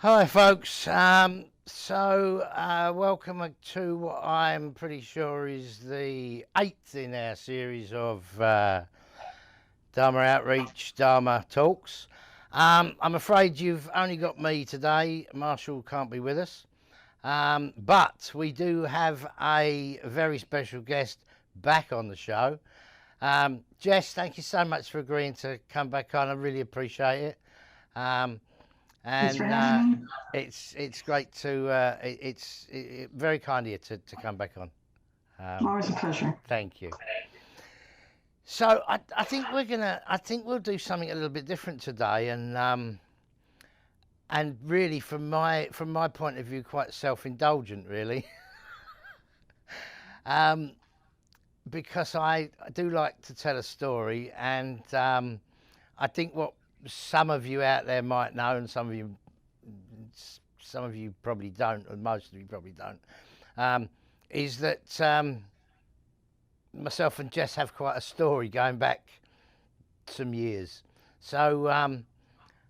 Hi, folks. Welcome to what I'm pretty sure is the eighth in our series of Dharma Outreach, Dharma Talks. I'm afraid you've only got me today. Marshall can't be with us. But we do have a very special guest back on the show. Jess, thank you so much for agreeing to come back on. I really appreciate it. Um, Thanks for and having me. it's great to very kind of you to come back on. Um, Always a pleasure. Thank you. So I think I think we'll do something a little bit different today, and really from my point of view, quite self-indulgent, really, um, because I do like to tell a story, and I think what some of you out there might know, and some of you probably don't, or most of you probably don't, um, is that myself and Jess have quite a story going back some years. So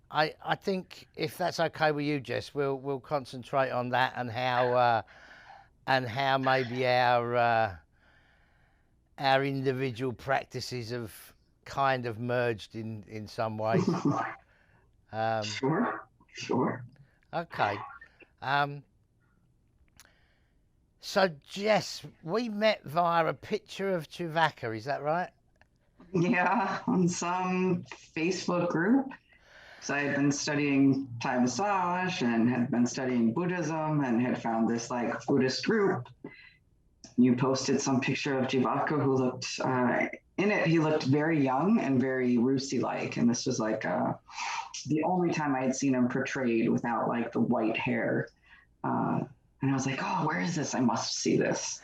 I think if that's okay with you, Jess, we'll concentrate on that and how maybe our individual practices have kind of merged in some ways. Um, Sure, sure. okay. Um, So, Jess, we met via a picture of Chewbacca, is that right? Yeah, on some Facebook group. So I had been studying Thai massage and had been studying Buddhism and had found this like Buddhist group. You posted some picture of Jivaka who looked in it. He looked very young and very Rusey like, and this was like the only time I had seen him portrayed without like the white hair. Uh, and I was like, oh, where is this? I must see this.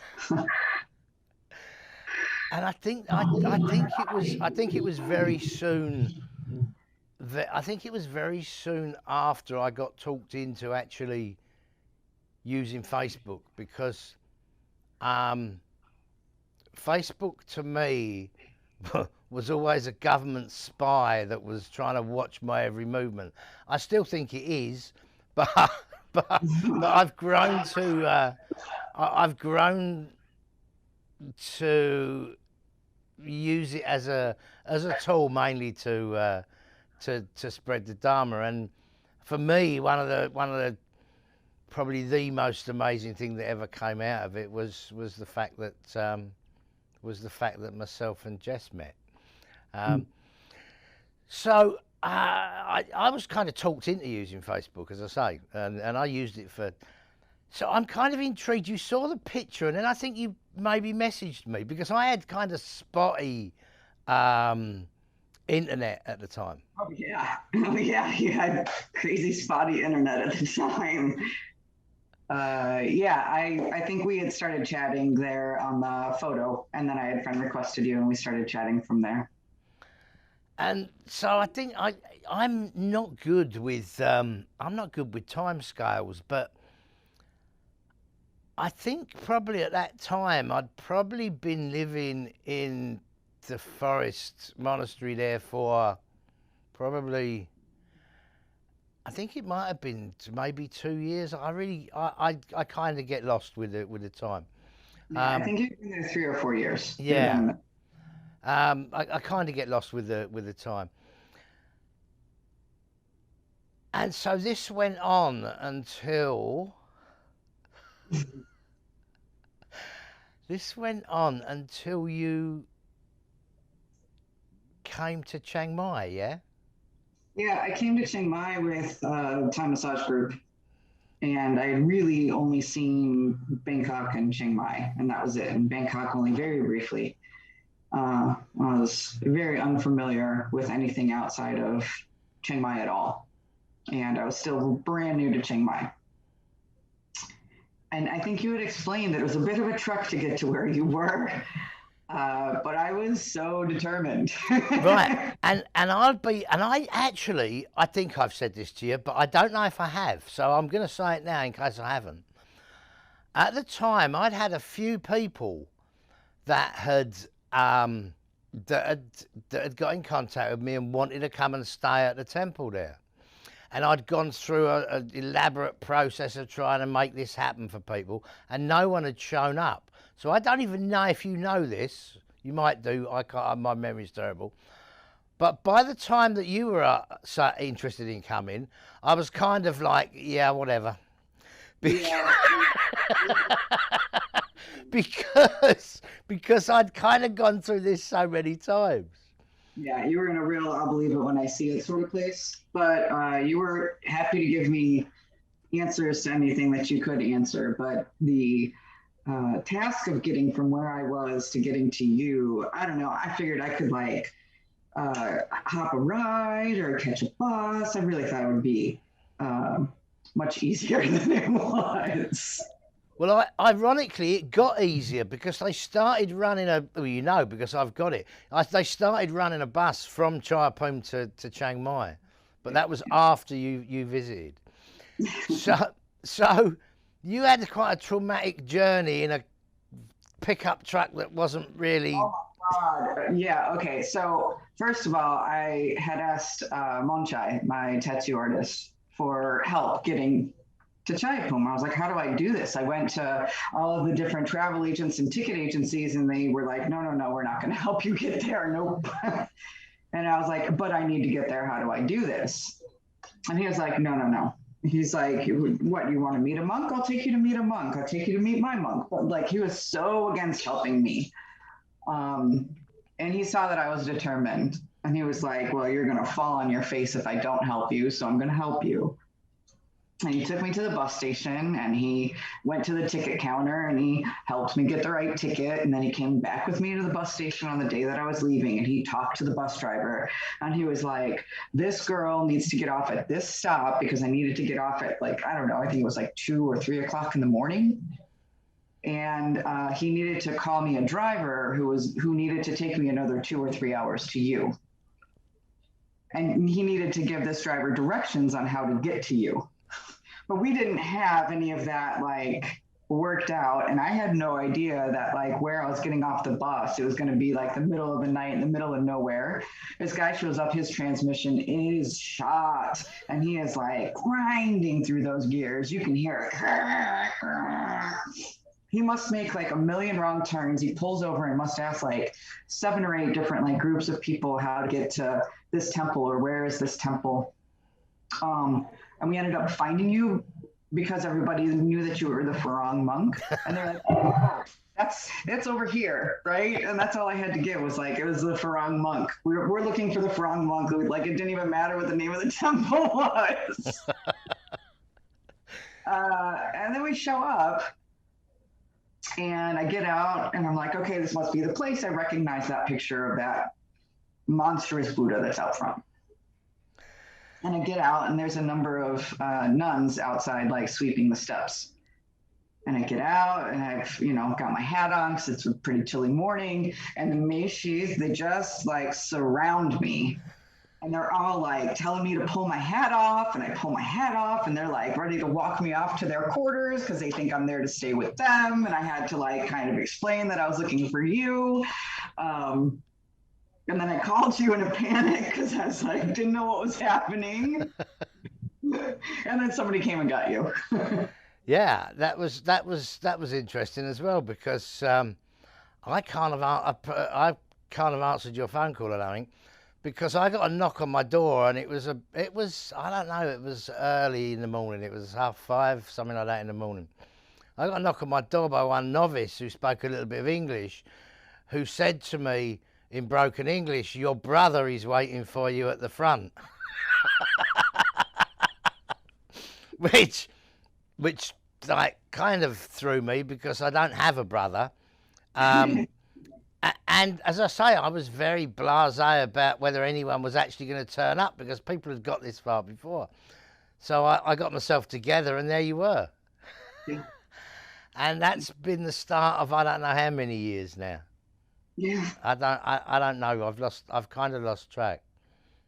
And I think it was very soon that I think it was very soon after I got talked into actually using Facebook because um, Facebook to me was always a government spy that was trying to watch my every movement. I still think it is, but but I've grown to I've grown to use it as a tool mainly to spread the Dharma. And for me, one of the probably the most amazing thing that ever came out of it was the fact that myself and Jess met. Um, so I was kind of talked into using Facebook, as I say, and I used it for. So I'm kind of intrigued. You saw the picture, and then I think you maybe messaged me because I had kind of spotty um, internet at the time. Oh yeah, oh yeah. You had crazy spotty internet at the time. Yeah, I think we had started chatting there on the photo, and then I had friend requested you, and we started chatting from there. And so I think I'm not good with time scales, but I think probably at that time I'd probably been living in the forest monastery there for probably I think it might have been maybe 2 years. I kind of get lost with the time. Yeah, I Um, think you've been there 3 or 4 years. You've yeah, been. I kind of get lost with the time. And so this went on until you came to Chiang Mai, yeah? Yeah, I came to Chiang Mai with Thai massage group, and I had really only seen Bangkok and Chiang Mai, and that was it. And Bangkok only very briefly. I was very unfamiliar with anything outside of Chiang Mai at all, and I was still brand new to Chiang Mai. And I think you had explained that it was a bit of a trek to get to where you were, but I was so determined. Right. And I actually I think I've said this to you, but I don't know if I have. So I'm going to say it now in case I haven't. At the time, I'd had a few people that had um, that had got in contact with me and wanted to come and stay at the temple there. and I'd gone through an elaborate process of trying to make this happen for people, and no one had shown up. So I don't even know if you know this. You might do. I can't. My memory's terrible. But by the time that you were so interested in coming, I was kind of like, yeah, whatever. Yeah. Because I'd kind of gone through this so many times. Yeah, you were in a real I'll believe it when I see it sort of place. But you were happy to give me answers to anything that you could answer. But the task of getting from where I was to getting to you, I don't know. I figured I could like hop a ride or catch a bus. I really thought it would be much easier than it was. Well, ironically, it got easier because they started running because I've got it. They started running a bus from Chaiyapoom to Chiang Mai, but that was after you visited. So you had quite a traumatic journey in a pickup truck that wasn't really. Oh my God. Yeah. Okay. So first of all, I had asked Monchai, my tattoo artist, for help getting to Chaiyapoom. I was like, how do I do this? I went to all of the different travel agents and ticket agencies, and they were like, no, we're not going to help you get there. Nope. And I was like, but I need to get there. How do I do this? And he was like, no. He's like, what, you want to meet a monk? I'll take you to meet a monk. I'll take you to meet my monk. But like, he was so against helping me. And he saw that I was determined. And he was like, well, you're going to fall on your face if I don't help you. So I'm going to help you. And he took me to the bus station, and he went to the ticket counter, and he helped me get the right ticket. And then he came back with me to the bus station on the day that I was leaving, and he talked to the bus driver, and he was like, this girl needs to get off at this stop, because I needed to get off at like, I don't know, I think it was like 2 or 3 o'clock in the morning. And he needed to call me a driver who needed to take me another 2 or 3 hours to you. And he needed to give this driver directions on how to get to you. But we didn't have any of that like worked out, and I had no idea that like where I was getting off the bus, it was going to be like the middle of the night in the middle of nowhere. This guy shows up, his transmission is shot, and he is like grinding through those gears. You can hear it. He must make like a million wrong turns. He pulls over and must ask like 7 or 8 different like groups of people how to get to this temple, or where is this temple. And we ended up finding you because everybody knew that you were the Farang monk. And they're like, oh, it's over here, right? And that's all I had to give was like, it was the Farang monk. We're looking for the Farang monk. Like, it didn't even matter what the name of the temple was. And then we show up, and I get out, and I'm like, okay, this must be the place. I recognize that picture of that monstrous Buddha that's out front. And I get out, and there's a number of nuns outside, like sweeping the steps. And I get out, and I've, got my hat on because it's a pretty chilly morning. And the meishis, they just like surround me. And they're all like telling me to pull my hat off, and I pull my hat off, and they're like ready to walk me off to their quarters because they think I'm there to stay with them. And I had to like kind of explain that I was looking for you. And then I called you in a panic because I was like, didn't know what was happening. And then somebody came and got you. Yeah, that was interesting as well, because I kind of answered your phone call, I think, because I got a knock on my door, and it was I don't know, it was early in the morning. It was 5:30, something like that in the morning. I got a knock on my door by one novice who spoke a little bit of English, who said to me in broken English, your brother is waiting for you at the front. which like kind of threw me, because I don't have a brother. And as I say, I was very blasé about whether anyone was actually going to turn up, because people had got this far before. So I got myself together, and there you were. Yeah. And that's been the start of I don't know how many years now. Yeah. I don't know. I've kind of lost track.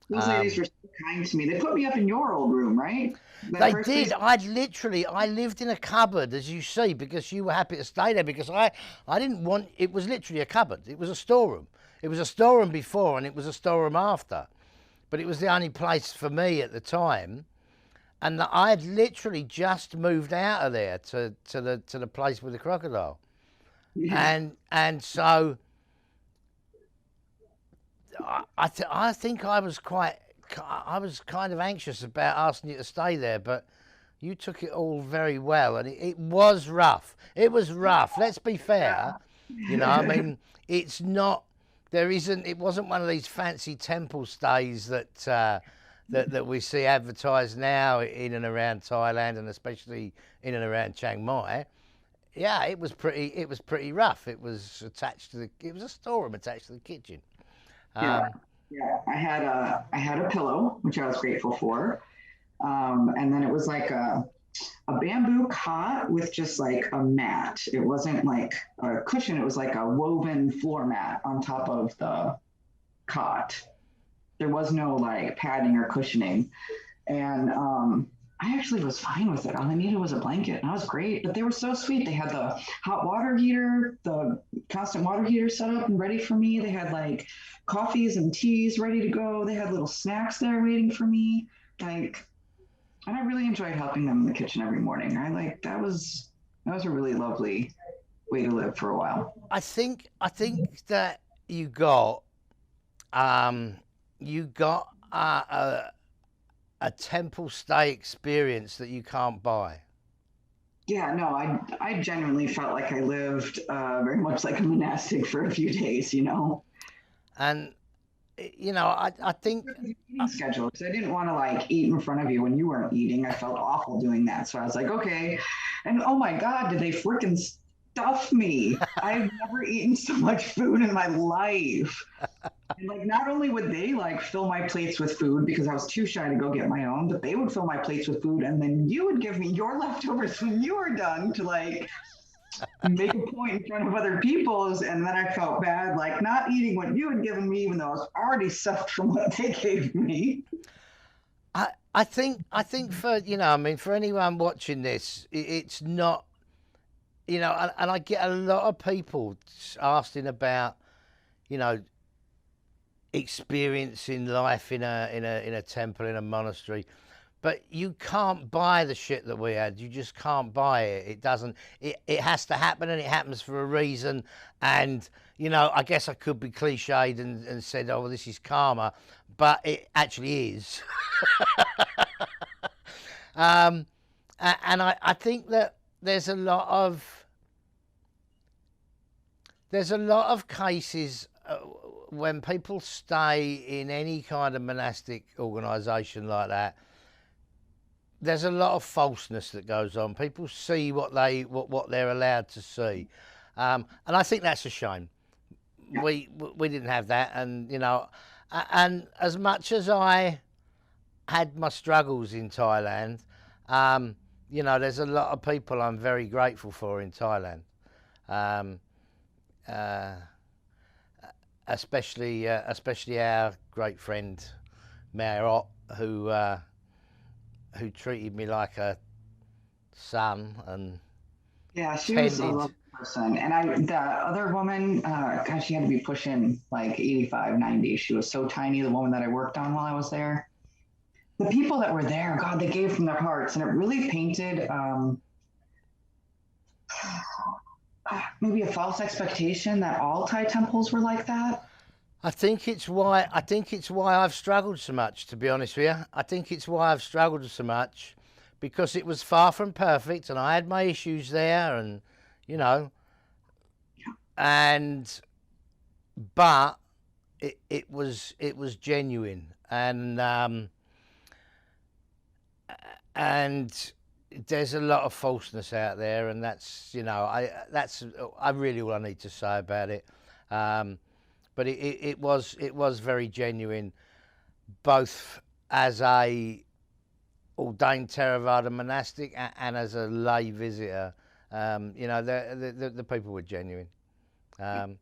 Those ladies were so kind to me. They put me up in your old room, right? They did. I lived in a cupboard, as you see, because you were happy to stay there, because I didn't want, it was literally a cupboard. It was a storeroom. It was a storeroom before, and it was a storeroom after. But it was the only place for me at the time. and I had literally just moved out of there to the place with the crocodile, Yeah. and so I think I was kind of anxious about asking you to stay there, but you took it all very well, and it was rough. It was rough. Let's be fair. You know, I mean, it's not. There isn't. It wasn't one of these fancy temple stays that we see advertised now in and around Thailand, and especially in and around Chiang Mai. Yeah, it was pretty. It was pretty rough. It was attached to the. It was a storeroom attached to the kitchen. Yeah. Um, Yeah. I had a pillow, which I was grateful for. And then it was like a bamboo cot with just like a mat. It wasn't like a cushion, it was like a woven floor mat on top of the cot. There was no like padding or cushioning. And I actually was fine with it. All I needed was a blanket, and I was great. But they were so sweet. They had the hot water heater, the constant water heater set up and ready for me. They had like coffees and teas ready to go. They had little snacks there waiting for me. Like, and I really enjoyed helping them in the kitchen every morning. That was a really lovely way to live for a while. I think that um, you got a temple stay experience that you can't buy. Yeah, no, I genuinely felt like I lived very much like a monastic for a few days, you know. And you know, I think Eating schedule because I didn't want to like eat in front of you when you weren't eating. I felt awful doing that, so I was like, okay. And oh my God, did they freaking stuff me? I've never eaten so much food in my life. And like, not only would they like fill my plates with food because I was too shy to go get my own, but they would fill my plates with food, and then you would give me your leftovers when you were done to like make a point in front of other people's, and then I felt bad like not eating what you had given me even though I was already stuffed from what they gave me. I think for I mean, for anyone watching this, it's not and I get a lot of people asking about you know experiencing life in a temple, in a monastery. But you can't buy the shit that we had. You just can't buy it. It doesn't. It has to happen, and it happens for a reason. And I guess I could be cliched and said, "Oh, well, this is karma," but it actually is. um, and I think that there's a lot of cases when people stay in any kind of monastic organisation like that. There's a lot of falseness that goes on. People see what they're allowed to see, and I think that's a shame. Yeah. We didn't have that, and and as much as I had my struggles in Thailand, there's a lot of people I'm very grateful for in Thailand, um, uh, especially our great friend Mayor who treated me like a son and Yeah, she was a tended. lovely person. And the other woman, God, she had to be pushing like 85, 90. She was so tiny, the woman that I worked on while I was there. The people that were there, God, they gave from their hearts. And it really painted maybe a false expectation that all Thai temples were like that. I think it's why I've struggled so much, to be honest with you. I think it's why I've struggled so much because it was far from perfect, and I had my issues there, and you know, and but it was genuine, and there's a lot of falseness out there, and that's really all I need to say about it. Um, but it was very genuine, both as a ordained Theravada monastic and as a lay visitor. The people were genuine. Um,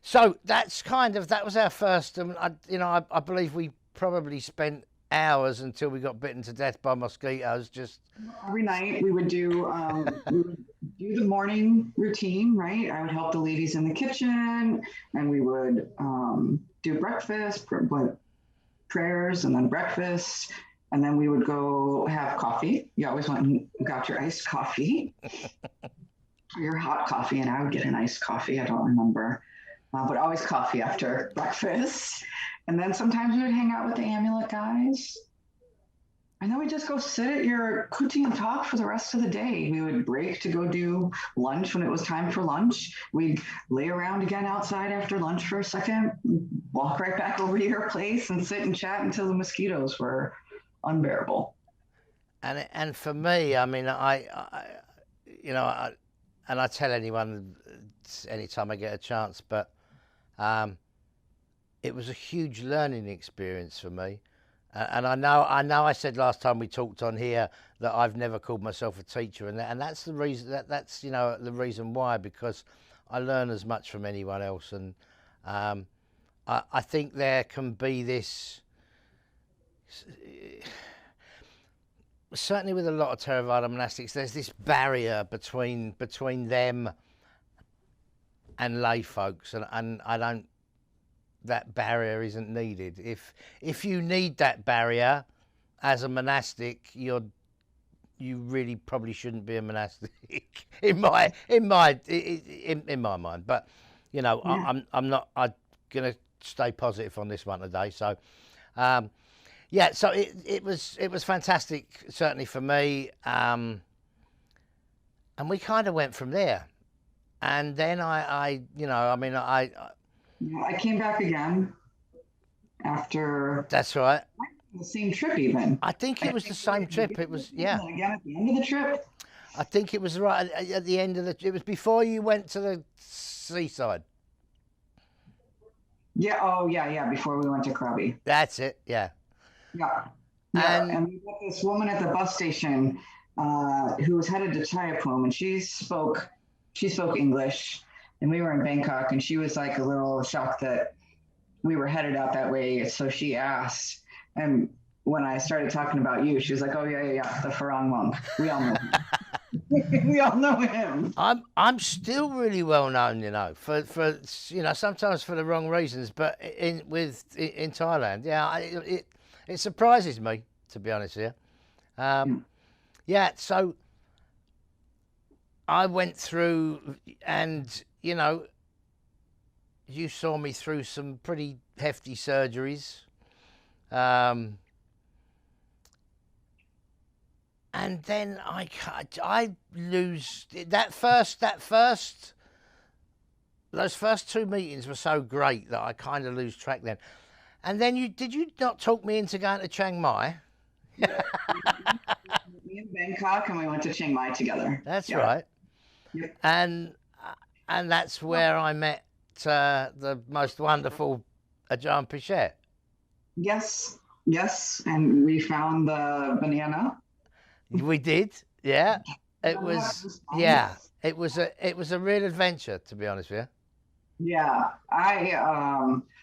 so that was our first. I believe we probably spent hours until we got bitten to death by mosquitoes. Just Every night we would do the morning routine, right? I would help the ladies in the kitchen, and we would do breakfast, prayers, and then breakfast. And then we would go have coffee. You always went and got your iced coffee or your hot coffee, and I would get an iced coffee. I don't remember, but always coffee after breakfast. And then sometimes we would hang out with the amulet guys. And then we just go sit at your kuti and talk for the rest of the day. We would break to go do lunch when it was time for lunch. We'd lay around again outside after lunch for a second, walk right back over to your place and sit and chat until the mosquitoes were unbearable. And for me, I mean, you know, and I tell anyone anytime I get a chance, but it was a huge learning experience for me. And I know I said last time we talked on here that I've never called myself a teacher, and that's the reason, that's you know, the reason why, because I learn as much from anyone else. And I think there can be this, certainly with a lot of Theravada monastics, there's this barrier between them and lay folks, and I don't, that barrier isn't needed. If you need that barrier as a monastic, you really probably shouldn't be a monastic in my mind. But you know, yeah. I'm gonna stay positive on this one today. So yeah, so it was fantastic, certainly for me, and we kind of went from there. And then I came back again after. That's right. The same trip, even. I think it was the same trip. It was, yeah. Again at the end of the trip. I think it was right at the end of the. It was before you went to the seaside. Yeah. Oh, yeah. Before we went to Krabi. That's it. Yeah. Yeah. And we met this woman at the bus station who was headed to Chayapum, and she spoke English. And we were in Bangkok, and she was like a little shocked that we were headed out that way. So she asked, and when I started talking about you, she was like, "Oh yeah, the Farang monk. We all know him. We all know him." I'm still really well known, you know, for you know, sometimes for the wrong reasons, but in Thailand, yeah, it surprises me, to be honest with you. Yeah, so I went through, and you know, you saw me through some pretty hefty surgeries. And then I lose those first two meetings were so great that I kind of lose track then. And then did you not talk me into going to Chiang Mai? Me in Bangkok, and we went to Chiang Mai together. That's right. Yep. And that's where I met the most wonderful Ajahn Pichet. Yes, and we found the banana. We did, yeah. It was a real adventure, to be honest with you. Yeah,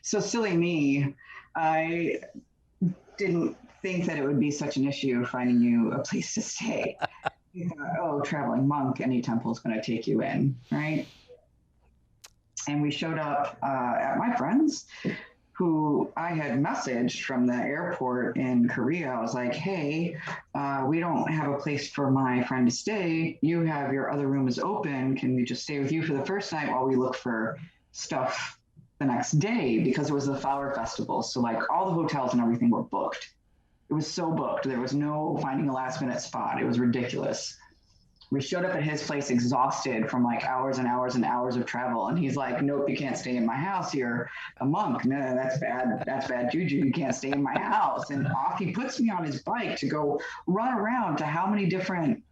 so silly me, I didn't think that it would be such an issue finding you a place to stay. You thought, oh, traveling monk, any temple's going to take you in, right? And we showed up at my friend's, who I had messaged from the airport in Korea. I was like, hey, we don't have a place for my friend to stay. You have your other room is open. Can we just stay with you for the first night while we look for stuff the next day? Because it was the flower festival. So like all the hotels and everything were booked. It was so booked. There was no finding a last minute spot. It was ridiculous. We showed up at his place exhausted from like hours and hours and hours of travel. And he's like, nope, you can't stay in my house. You're a monk. No, that's bad. That's bad juju. You can't stay in my house. And off he puts me on his bike to go run around to how many different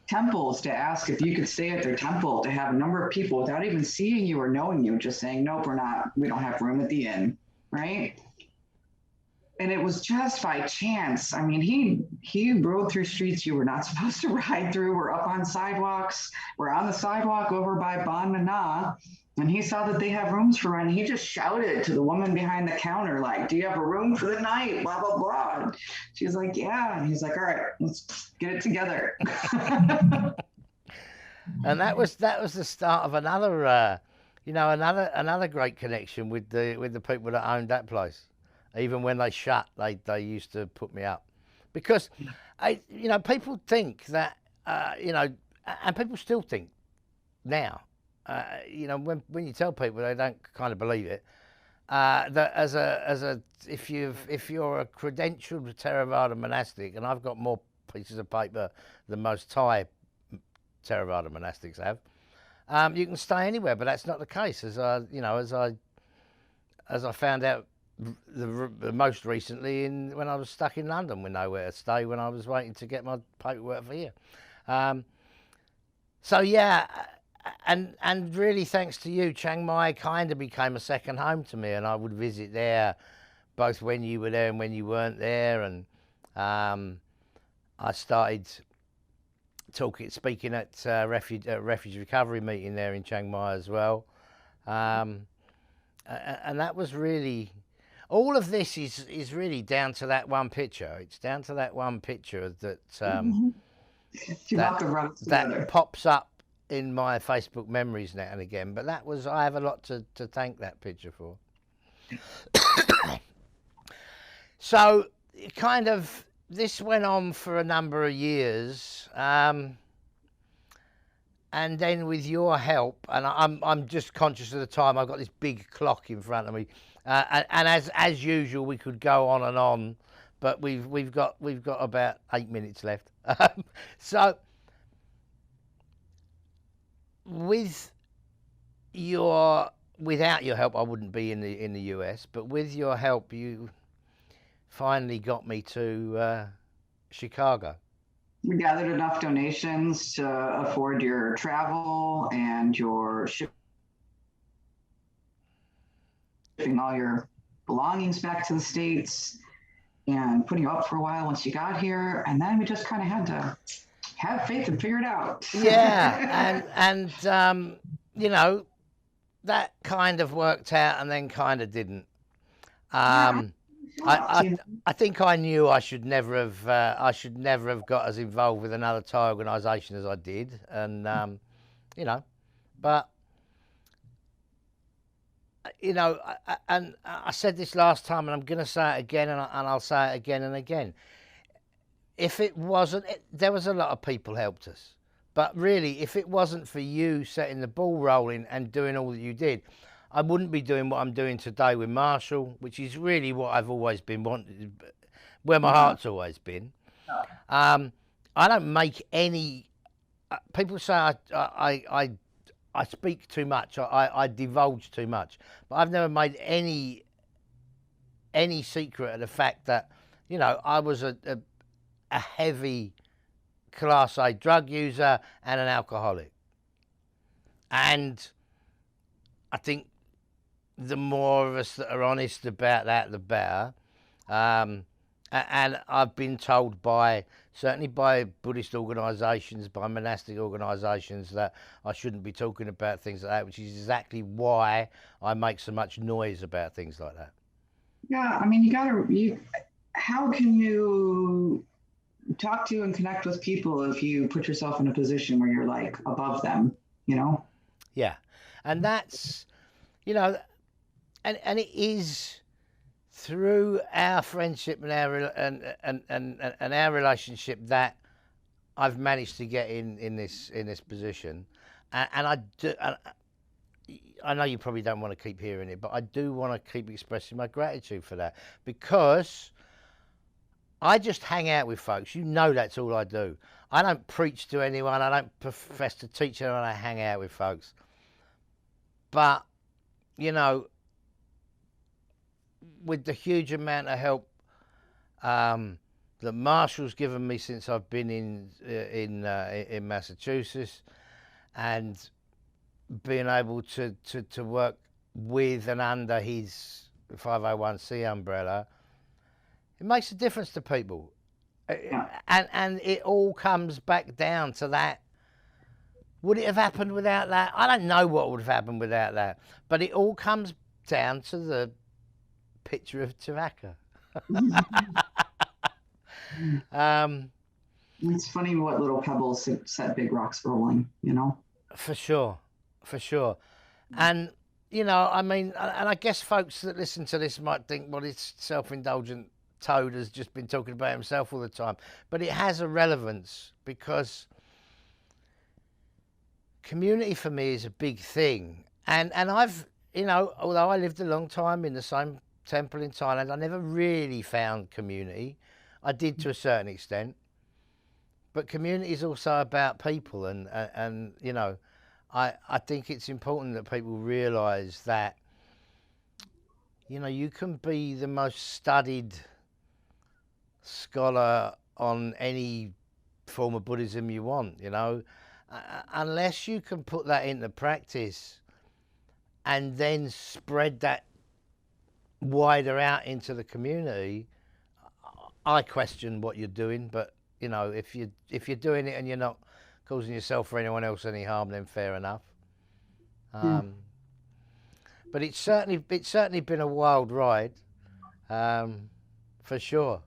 temples to ask if you could stay at their temple, to have a number of people without even seeing you or knowing you, just saying, nope, we don't have room at the inn, right? And it was just by chance. I mean, he rode through streets you were not supposed to ride through. We're up on sidewalks. We're on the sidewalk over by Ban Mana, and he saw that they have rooms for rent. He just shouted to the woman behind the counter, like, do you have a room for the night? Blah, blah, blah. She was like, yeah. And he's like, all right, let's get it together. And that was the start of another, another great connection with the people that owned that place. Even when they shut, they used to put me up. because people think that and people still think now, when you tell people, they don't kind of believe it. That if you're a credentialed Theravada monastic, and I've got more pieces of paper than most Thai Theravada monastics have, you can stay anywhere, but that's not the case. As I found out the most recently when I was stuck in London with nowhere to stay when I was waiting to get my paperwork for here. So yeah, and really thanks to you, Chiang Mai kind of became a second home to me, and I would visit there both when you were there and when you weren't there, and I started speaking at refuge recovery meeting there in Chiang Mai as well, and that was really, all of this is really down to that one picture. It's down to that one picture that that pops up in my Facebook memories now and again. But I have a lot to thank that picture for. So kind of this went on for a number of years, and then with your help, and I'm just conscious of the time. I've got this big clock in front of me, and as usual, we could go on and on, but we've got about 8 minutes left. So without your help, I wouldn't be in the US. But with your help, you finally got me to Chicago. We gathered enough donations to afford your travel and your shipping all your belongings back to the States and putting you up for a while once you got here. And then we just kind of had to have faith and figure it out. Yeah, and that kind of worked out and then kind of didn't. I think I knew I should never have got as involved with another Thai organisation as I did, and but and I said this last time, and I'm going to say it again, and I'll say it again and again. If it wasn't, there was a lot of people helped us, but really, if it wasn't for you setting the ball rolling and doing all that you did, I wouldn't be doing what I'm doing today with Marshall, which is really what I've always been wanting, where my heart's always been. I don't make any. People say I speak too much. I divulge too much, but I've never made any secret of the fact that I was a heavy Class A drug user and an alcoholic, and I think the more of us that are honest about that, the better. And I've been told certainly by Buddhist organisations, by monastic organisations, that I shouldn't be talking about things like that, which is exactly why I make so much noise about things like that. Yeah, I mean, how can you talk to and connect with people if you put yourself in a position where you're like above them, Yeah, and that's, and it is through our friendship and our relationship that I've managed to get in this position, and I do. I know you probably don't want to keep hearing it, but I do want to keep expressing my gratitude for that, because I just hang out with folks. That's all I do. I don't preach to anyone. I don't profess to teach anyone. I hang out with folks. But, with the huge amount of help that Marshall's given me since I've been in Massachusetts, and being able to work with and under his 501c umbrella, it makes a difference to people. And it all comes back down to that. Would it have happened without that? I don't know what would have happened without that, but it all comes down to the picture of Tiraka. It's funny what little pebbles set big rocks rolling, For sure. And, I mean, and I guess folks that listen to this might think, well, it's self-indulgent Toad has just been talking about himself all the time, but it has a relevance because community for me is a big thing. And I've, although I lived a long time in the same temple in Thailand, I never really found community. I did to a certain extent, but community is also about people, and I think it's important that people realise that you can be the most studied scholar on any form of Buddhism you want, unless you can put that into practice and then spread that wider out into the community. I question what you're doing, but if you're doing it and you're not causing yourself or anyone else any harm, then fair enough. But it's certainly been a wild ride, for sure.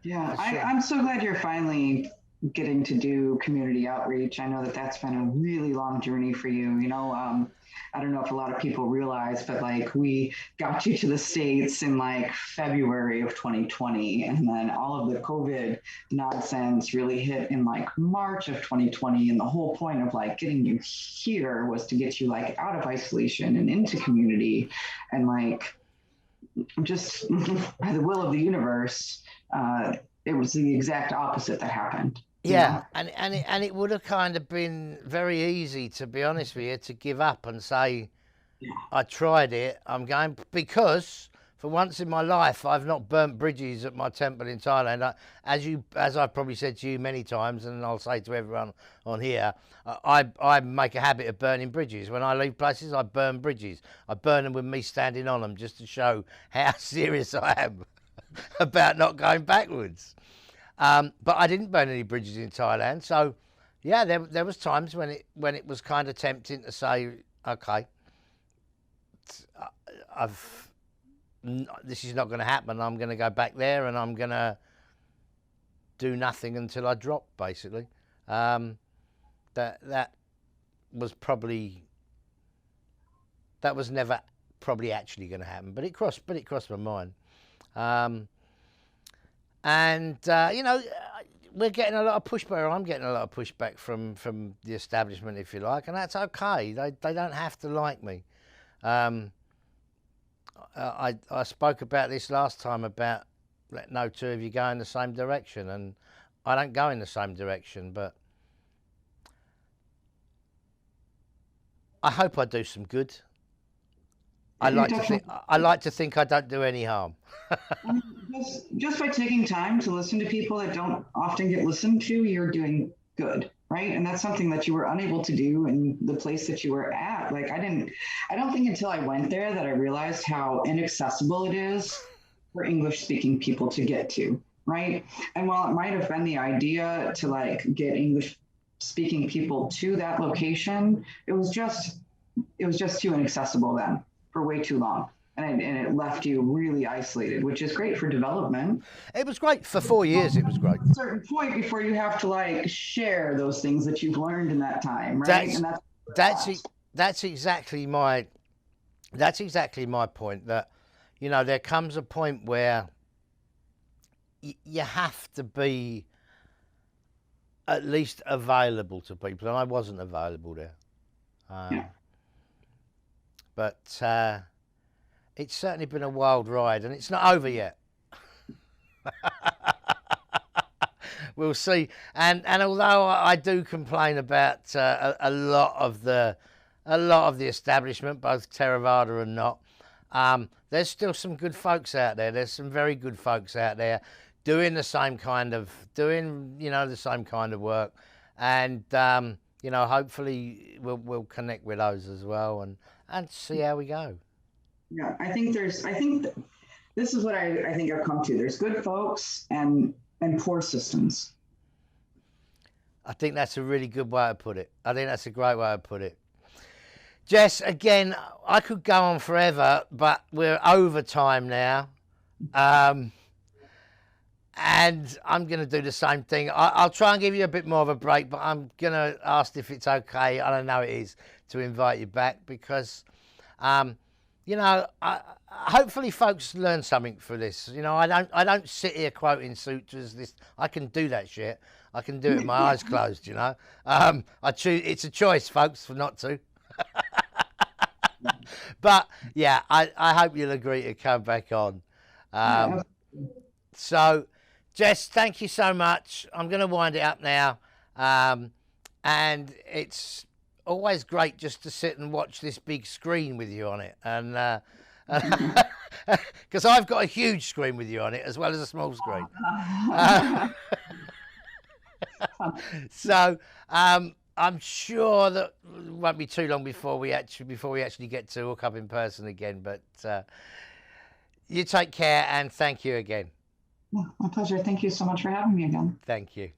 Yeah, I'm so glad you're finally getting to do community outreach. I know that that's been a really long journey for you. I don't know if a lot of people realize, but like we got you to the States in like February of 2020, and then all of the COVID nonsense really hit in like March of 2020. And the whole point of like getting you here was to get you like out of isolation and into community, and like just by the will of the universe, it was the exact opposite that happened. Yeah, and it would have kind of been very easy, to be honest with you, to give up and say, I tried it, I'm going, because for once in my life, I've not burnt bridges at my temple in Thailand. As I've probably said to you many times, and I'll say to everyone on here, I make a habit of burning bridges. When I leave places, I burn bridges. I burn them with me standing on them just to show how serious I am about not going backwards. But I didn't burn any bridges in Thailand. So, yeah, there was times when it was kind of tempting to say, okay, this is not going to happen. I'm going to go back there and I'm going to do nothing until I drop, basically. That was never probably actually going to happen, but it crossed my mind. We're getting a lot of pushback. I'm getting a lot of pushback from the establishment, if you like, and that's okay. They don't have to like me. I spoke about this last time about let no two of you go in the same direction, and I don't go in the same direction, but I hope I do some good. I like to think I don't do any harm. Just by taking time to listen to people that don't often get listened to, you're doing good, right? And that's something that you were unable to do in the place that you were at. Like I don't think until I went there that I realized how inaccessible it is for English speaking people to get to, right? And while it might have been the idea to like get English speaking people to that location, it was just too inaccessible then for way too long. And it left you really isolated, which is great for development. It was great for 4 years. It was great. At a certain point before you have to like share those things that you've learned in that time, right? That's exactly my point. That there comes a point where you have to be at least available to people, and I wasn't available there. But it's certainly been a wild ride, and it's not over yet. We'll see. And although I do complain about a lot of the establishment, both Theravada and not, there's still some good folks out there. There's some very good folks out there doing the same kind of work, and hopefully we'll connect with those as well and see how we go. Yeah, I think this is what I think I've come to. There's good folks and poor systems. I think that's a really good way to put it. I think that's a great way to put it. Jess, again, I could go on forever, but we're over time now. And I'm going to do the same thing. I'll try and give you a bit more of a break, but I'm going to ask if it's okay, and I know it is, to invite you back because, I hopefully folks learn something for this. You know, I don't sit here quoting sutras. This I can do that shit. I can do it with my eyes closed. You know, I choose. It's a choice, folks, for not to. But yeah, I hope you'll agree to come back on. Yeah. So, Jess, thank you so much. I'm going to wind it up now. And it's always great just to sit and watch this big screen with you on it. And because I've got a huge screen with you on it as well as a small screen. So I'm sure that it won't be too long before we actually get to hook up in person again. But you take care and thank you again. My pleasure. Thank you so much for having me again. Thank you.